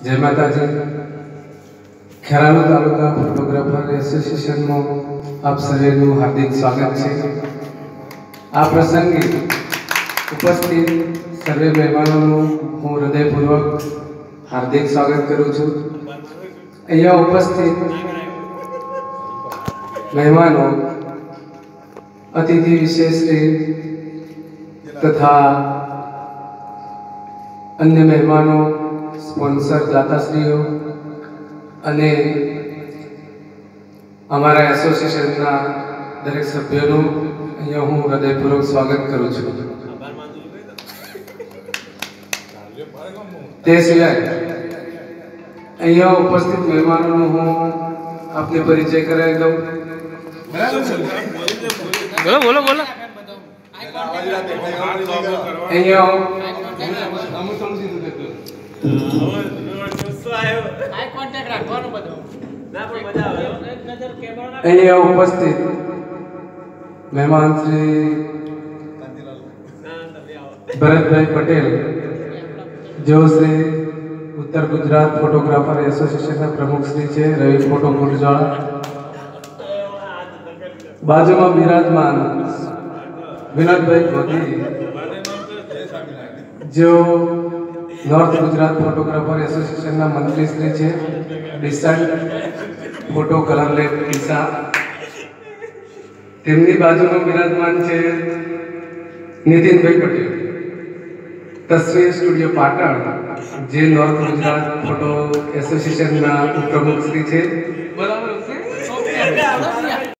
जय माताजी। Kheralu taluka photographer association में आप सर्वेनु हार्दिक स्वागत है। आ प्रसंगे उपस्थित सर्वे मेहमानों हूँ हृदयपूर्वक हार्दिक स्वागत करूँ छूँ। अहींया उपस्थित मेहमानों अतिथि विशेष तथा अन्य मेहमानों स्पॉन्सर दाताश्रीओ अने अमारा एसोसिएशनना दरेक सभ्यों अहींया हूँ हृदयपूर्वक स्वागत करूँ छूँ। ते सिवाय अहींया उपस्थित मेहमानों हूँ आपने परिचय कराई दऊं। बोलो बोलो बोलो अहींया अहींया उपस्थित मेहमान श्री भरतभाई पटेल जो श्री उत्तर गुजरात फोटोग्राफर एसोसिएशन प्रमुख श्री है रवि फोटो गुर्जर बाजू में विराजमान विनोद भाई मोदी जो नॉर्थ गुजरात फोटोग्राफर एसोसिएशन ना मंत्री श्री है डिसेंट फोटो कलर लेब दिशा तेमनी बाजू में विराजमान है नितिन भाई पटेल तस्वीर स्टूडियो पाटण जे नॉर्थ गुजरात फोटो एसोसिएशन ना प्रमुख श्री है।